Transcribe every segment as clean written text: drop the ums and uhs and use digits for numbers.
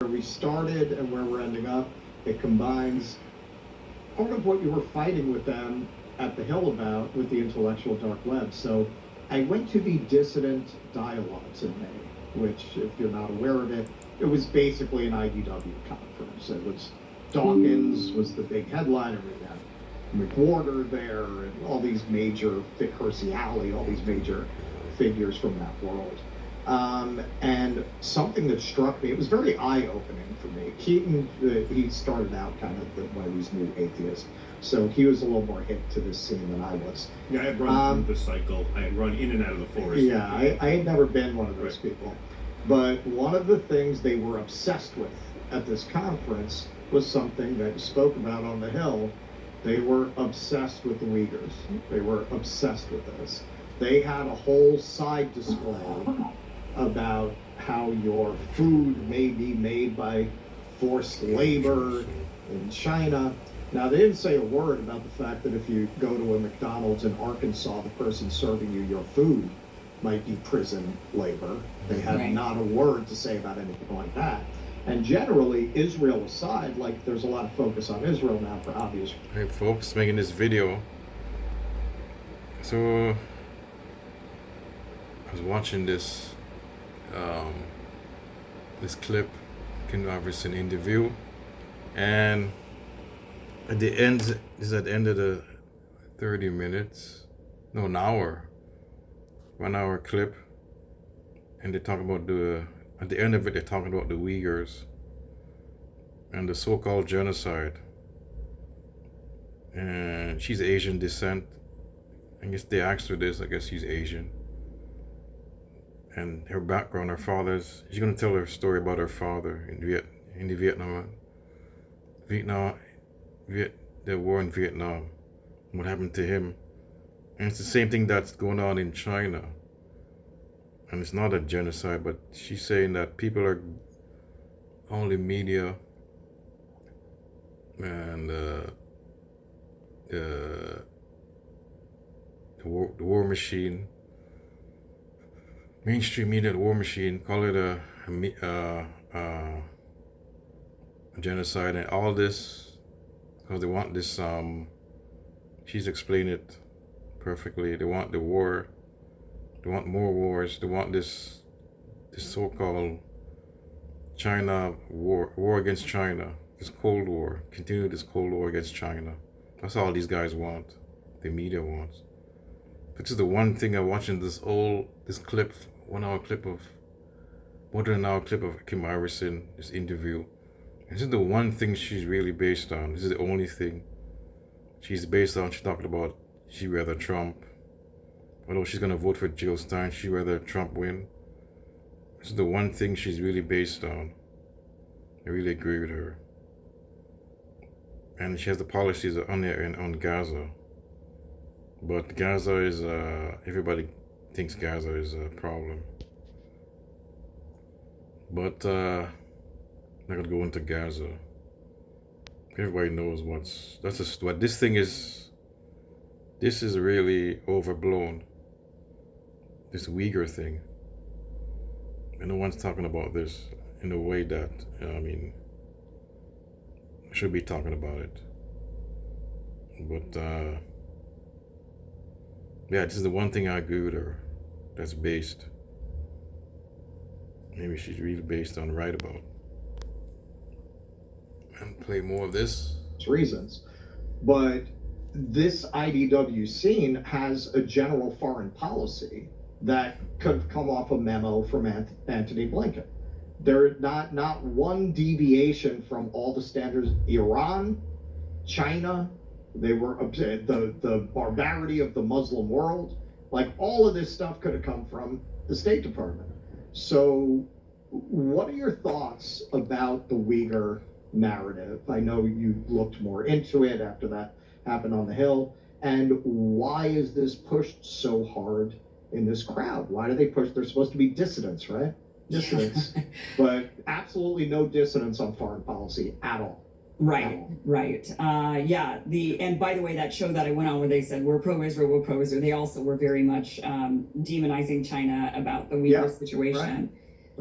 where we started and where we're ending up. It combines part of what you were fighting with them at the Hill about with the intellectual dark web. So I went to the Dissident Dialogues in May, which, if you're not aware of it, it was basically an IDW conference. It was Dawkins was the big headliner. We had McWhorter there and all these major, Vic Hersey Alley, all these major figures from that world. And something that struck me, it was very eye-opening for me. Keaton, he started out kind of one of these new atheists, so he was a little more hip to this scene than I was. Yeah, I had run through the cycle. I had run in and out of the forest. Yeah, I had never been one of those people. But one of the things they were obsessed with at this conference was something that you spoke about on the Hill. They were obsessed with the Uyghurs. They were obsessed with this. They had a whole side display about how your food may be made by forced labor in China. Now, they didn't say a word about the fact that if you go to a McDonald's in Arkansas, the person serving you your food might be prison labor. They had not a word to say about anything like that. And generally, Israel aside, like there's a lot of focus on Israel now for obvious reasons. Hey folks, making this video. So I was watching this this clip, Ken Iverson interview, and at the end, this is at the end of the 30 minutes, no, an hour, 1 hour clip, and they talk about at the end of it, they're talking about the Uyghurs and the so-called genocide. And she's Asian descent. I guess they asked her this, I guess she's Asian. And her background, her father's, she's gonna tell her story about her father in the the war in Vietnam, what happened to him. And it's the same thing that's going on in China. And it's not a genocide, but she's saying that people are only media and the war machine, mainstream media, the war machine, call it a genocide and all this, because they want this, she's explained it perfectly, they want the war, they want more wars, they want this so-called China war against China, this Cold War, continue this Cold War against China. That's all these guys want, the media wants. Which is the one thing I'm watching this clip, 1 hour clip of, more than an hour clip of Kim Iverson, this interview. This is the one thing she's really based on. This is the only thing she's based on. She talked about she'd rather Trump, although she's gonna vote for Jill Stein, she'd rather Trump win. This is the one thing she's really based on. I really agree with her. And she has the policies on there on Gaza. But Gaza is, everybody thinks Gaza is a problem. But, I'm not gonna go into Gaza. Everybody knows what this thing is. This is really overblown. This Uyghur thing. And no one's talking about this in a way that, I should be talking about it. But, yeah, this is the one thing I agree with her. That's based. Maybe she's really based on right about. And play more of this. Reasons. But this IDW scene has a general foreign policy that could have come off a memo from Antony Blinken. There's not one deviation from all the standards. Iran, China, they were the barbarity of the Muslim world. Like all of this stuff could have come from the State Department. So what are your thoughts about the Uyghur narrative? I know you looked more into it after that happened on the Hill. And why is this pushed so hard in this crowd? Why do they push? They're supposed to be dissidents, right? Dissidents, but absolutely no dissidents on foreign policy at all. Right. Yeah. And by the way, that show that I went on where they said we're pro-Israel, they also were very much demonizing China about the Uyghur situation.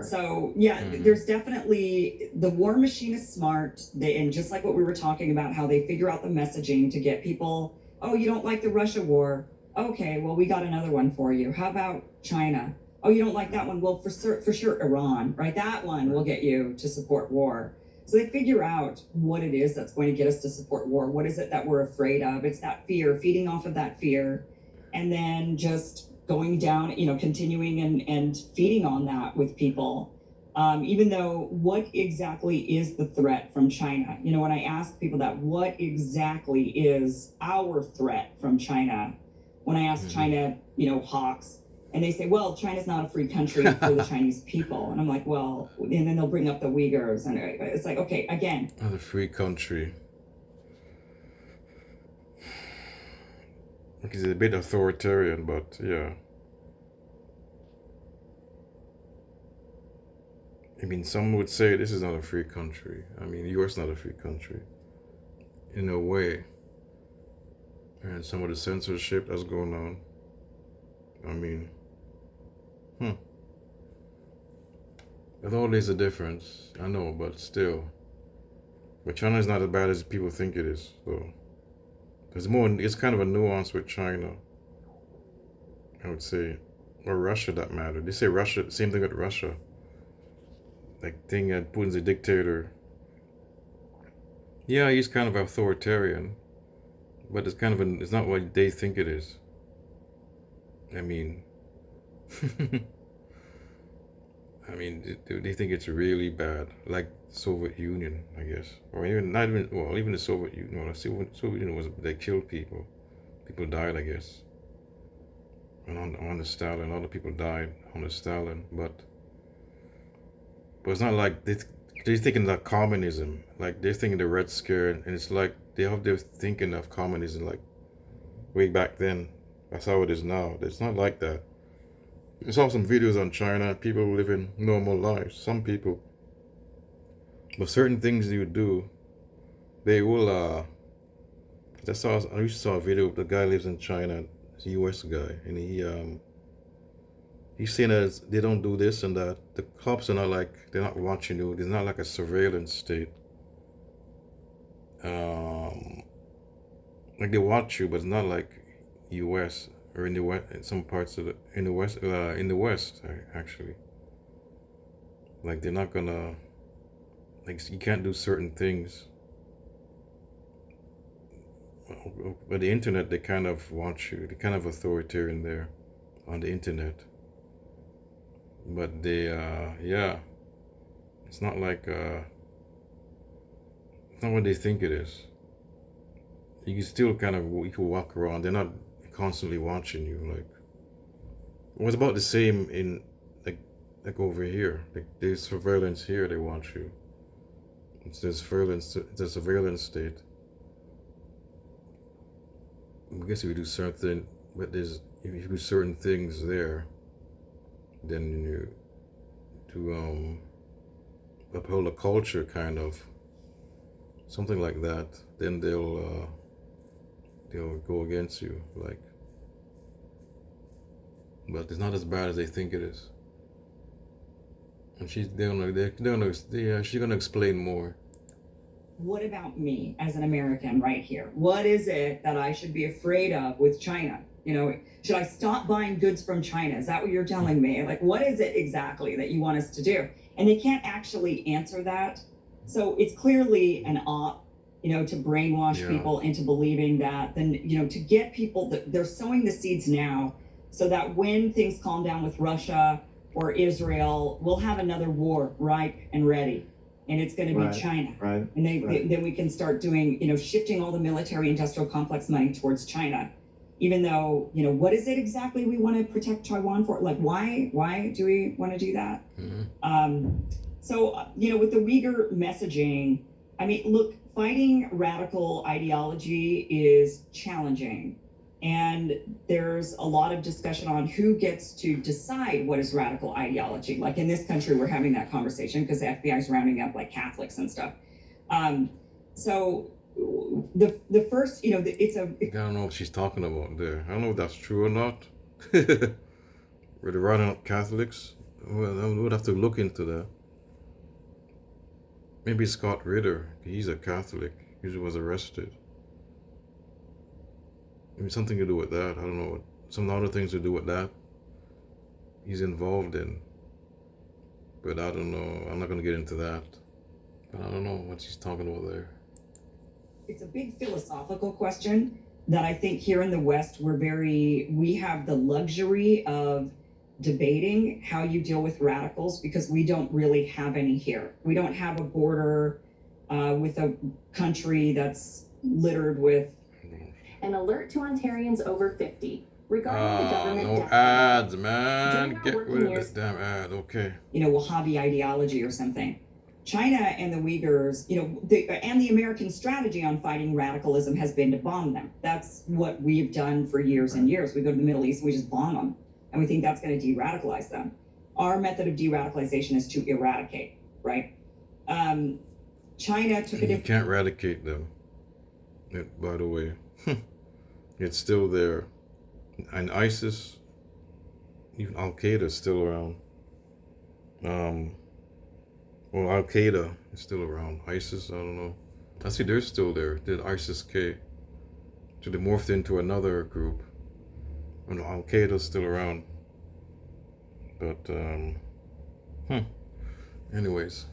So yeah, there's definitely, the war machine is smart. And just like what we were talking about, how they figure out the messaging to get people, oh, you don't like the Russia war? Okay, well, we got another one for you. How about China? Oh, you don't like that one? Well, for sure, Iran, right? That one will get you to support war. So they figure out what it is that's going to get us to support war. What is it that we're afraid of? It's that fear, feeding off of that fear, and then just going down, continuing and feeding on that with people. Even though, what exactly is the threat from China? When I ask people that, what exactly is our threat from China? When I ask China, hawks, and they say, well, China's not a free country for the Chinese people. And I'm like, well, and then they'll bring up the Uyghurs. And it's like, okay, again. Not a free country. It's a bit authoritarian, but yeah. I mean, some would say this is not a free country. I mean, the US is not a free country. In a way. And some of the censorship that's going on. I mean, There's always a difference. I know, but still. But China is not as bad as people think it is, so. It's kind of a nuance with China, I would say. Or Russia, that matter. They say Russia, same thing with Russia. Like, Putin's a dictator. Yeah, he's kind of authoritarian, but it's not what they think it is. I mean, they think it's really bad, like Soviet Union, I guess, or even the Soviet Union. Well, the Soviet Union they killed people. People died, I guess. And on the Stalin, other people died on the Stalin, but it's not like they're thinking that communism, like they're thinking the Red Scare, and it's like they have their thinking of communism like way back then. That's how it is now. It's not like that. I saw some videos on China, people living normal lives, some people. But certain things you do, they will, I used to saw a video, the guy lives in China, he's a US guy, and he's saying that they don't do this and that. The cops are not like, they're not watching you, there's not like a surveillance state. Like they watch you, but it's not like US. Or in the West, in some parts of in the West, actually. Like they're not gonna, like you can't do certain things. But the internet, they kind of watch you. They're kind of authoritarian there, on the internet. But they, it's not like, it's not what they think it is. You can still you can walk around. They're not constantly watching you. Like, it was about the same in like over here. Like there's surveillance here, they watch you. It's a surveillance state. I guess if you do certain, but if you do certain things there, then you to uphold a culture, kind of something like that. Then they'll go against you, like. But it's not as bad as they think it is. And she's gonna explain more. What about me as an American right here? What is it that I should be afraid of with China? Should I stop buying goods from China? Is that what you're telling me? Like, what is it exactly that you want us to do? And they can't actually answer that. So it's clearly an op, to brainwash people into believing that, then, to get people, they're sowing the seeds now so that when things calm down with Russia or Israel, we'll have another war ripe and ready. And it's going to be China. Right. And then we can start doing, shifting all the military industrial complex money towards China. Even though, what is it exactly we want to protect Taiwan for? Like, why do we want to do that? Mm-hmm. So, with the Uyghur messaging, I mean, look, fighting radical ideology is challenging. And there's a lot of discussion on who gets to decide what is radical ideology. Like in this country, we're having that conversation because the FBI is rounding up like Catholics and stuff. So the first, it's a... I don't know what she's talking about there. I don't know if that's true or not. Were they rounding up Catholics? Well, I would have to look into that. Maybe Scott Ritter. He's a Catholic. He was arrested. Maybe something to do with that. I don't know. Some other things to do with that. He's involved in. But I don't know. I'm not going to get into that. But I don't know what she's talking about there. It's a big philosophical question that I think here in the West we have the luxury of debating how you deal with radicals because we don't really have any here. We don't have a border with a country that's littered with. An alert to Ontarians over 50 regarding the government no debt ads, limit. man. During our Get working rid of years- this damn ad. Okay. Wahhabi ideology or something. China and the Uyghurs, and the American strategy on fighting radicalism has been to bomb them. That's what we've done for years and years. We go to the Middle East and we just bomb them. And we think that's going to de-radicalize them. Our method of de-radicalization is to eradicate, right? China took a You different... can't eradicate them. By the way. It's still there. And ISIS, even Al-Qaeda is still around. Well, Al-Qaeda is still around. ISIS, I don't know. I see they're still there. Did ISIS-K. So they morphed into another group. And Al-Qaeda's still around. But, anyways.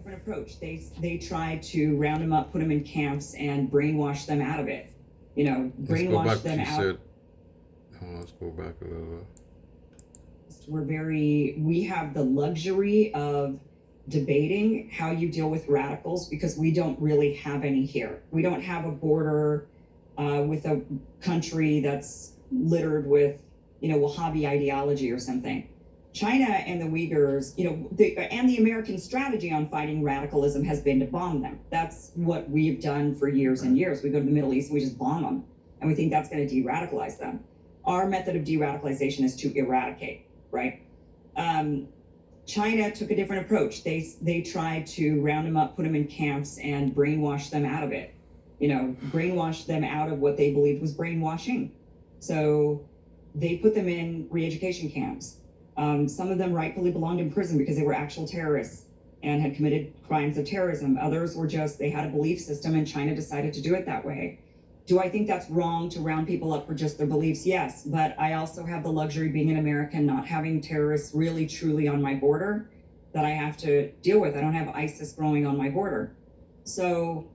different approach. They tried to round them up, put them in camps, and brainwash them out of it. Brainwash them out. Let's go back a little bit. We have the luxury of debating how you deal with radicals because we don't really have any here. We don't have a border with a country that's littered with, Wahhabi ideology or something. China and the Uyghurs, and the American strategy on fighting radicalism has been to bomb them. That's what we've done for years and years. We go to the Middle East and we just bomb them. And we think that's going to de-radicalize them. Our method of de-radicalization is to eradicate, right? China took a different approach. They tried to round them up, put them in camps, and brainwash them out of it. Brainwash them out of what they believed was brainwashing. So they put them in re-education camps. Some of them rightfully belonged in prison because they were actual terrorists and had committed crimes of terrorism. Others were they had a belief system and China decided to do it that way. Do I think that's wrong to round people up for just their beliefs? Yes, but I also have the luxury being an American, not having terrorists really truly on my border that I have to deal with. I don't have ISIS growing on my border. So,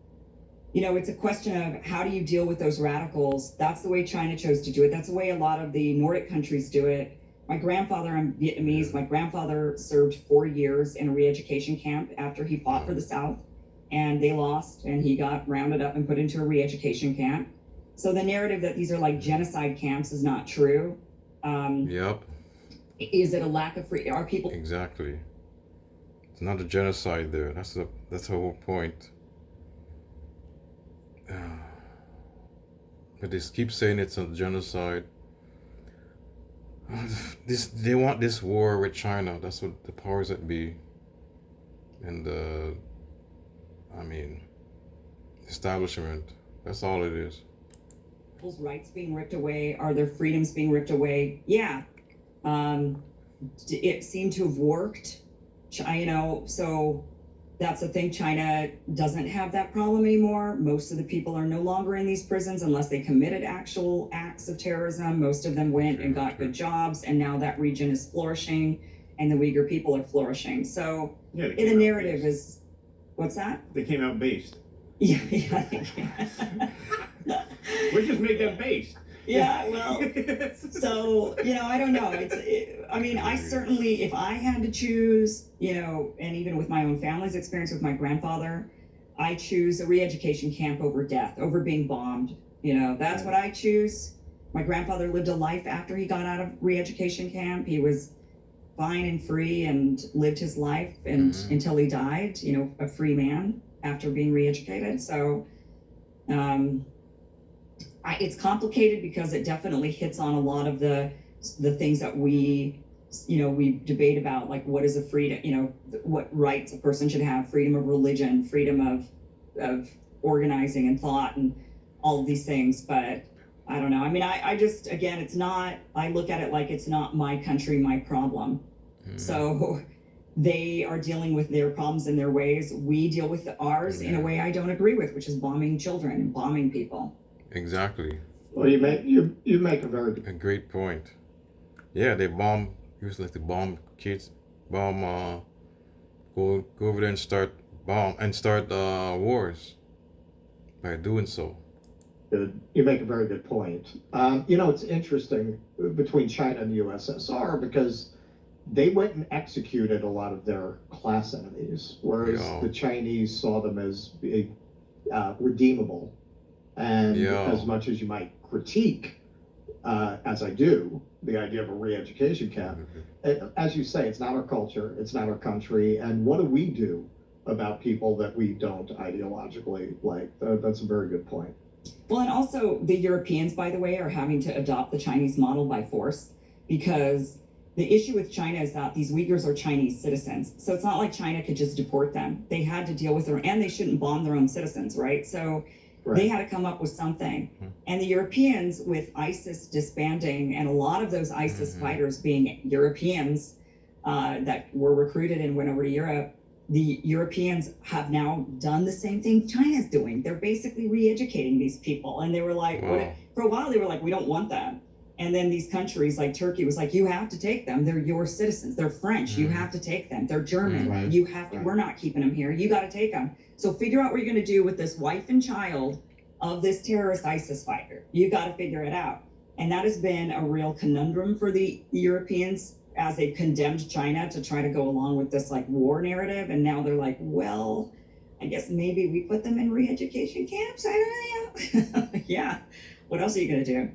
it's a question of how do you deal with those radicals? That's the way China chose to do it. That's the way a lot of the Nordic countries do it. My grandfather, I'm Vietnamese, my grandfather served 4 years in a re-education camp after he fought for the South, and they lost, and he got rounded up and put into a re-education camp. So the narrative that these are like genocide camps is not true. Yep. Is it a lack of free? Are people... Exactly. It's not a genocide there. That's the whole point. But they keep saying it's a genocide. They want this war with China. That's what the powers that be, and establishment. That's all it is. People's rights being ripped away. Are their freedoms being ripped away? Yeah. It seemed to have worked. So that's the thing. China doesn't have that problem anymore. Most of the people are no longer in these prisons unless they committed actual acts of terrorism. Most of them went and got good jobs, and now that region is flourishing, and the Uyghur people are flourishing. So Yeah, the narrative is, what's that? They came out based. Yeah. We just make that based. Yeah, well, so, I don't know. I certainly, if I had to choose, and even with my own family's experience with my grandfather, I choose a re-education camp over death, over being bombed. That's what I choose. My grandfather lived a life after he got out of re-education camp. He was fine and free and lived his life until he died, a free man after being re-educated. So, it's complicated because it definitely hits on a lot of the things that we debate about, like what is a freedom, what rights a person should have, freedom of religion, freedom of organizing and thought, and all of these things. But I don't know. I just, again, it's not. I look at it like it's not my country, my problem. So they are dealing with their problems in their ways. We deal with ours in a way I don't agree with, which is bombing children and bombing people. Exactly. Well, you make a very A great point. Yeah, they bomb. Usually they bomb kids. Bomb. Go over there and start wars by doing so. good. You make a very good point. It's interesting between China and the USSR because they went and executed a lot of their class enemies, whereas Yeah. the Chinese saw them as being redeemable. And Yeah. as much as you might critique, as I do, the idea of a re-education camp, as you say, it's not our culture, it's not our country, and what do we do about people that we don't ideologically like? That's a very good point. Well, and also the Europeans, by the way, are having to adopt the Chinese model by force because the issue with China is that these Uyghurs are Chinese citizens. So it's not like China could just deport them. They had to deal with their, and they shouldn't bomb their own citizens, right? So they had to come up with something. And the Europeans, with ISIS disbanding and a lot of those ISIS fighters being Europeans that were recruited and went over to Europe, the Europeans have now done the same thing China's doing. They're basically re-educating these people. And they were like, Wow. for a while, they were like, we don't want them. And then these countries like Turkey was like, you have to take them. They're your citizens. They're French. You have to take them. They're German. Right. You have to. Right. We're not keeping them here. You got to take them. So figure out what you're going to do with this wife and child of this terrorist ISIS fighter. You got to figure it out. And that has been a real conundrum for the Europeans as they've condemned China to try to go along with this like war narrative. And now they're like, well, I guess maybe we put them in re-education camps. I don't know. Yeah. What else are you going to do?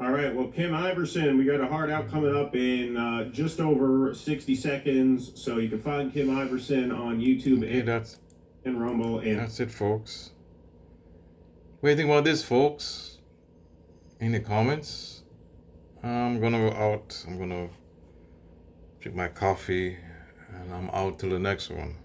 All right, well, Kim Iverson, we got a hard out coming up in just over 60 seconds. So you can find Kim Iverson on YouTube Okay, that's and Rumble. And That's it, folks. What do you think about this, folks? In the comments. I'm gonna go out. I'm gonna drink my coffee, and I'm out till the next one.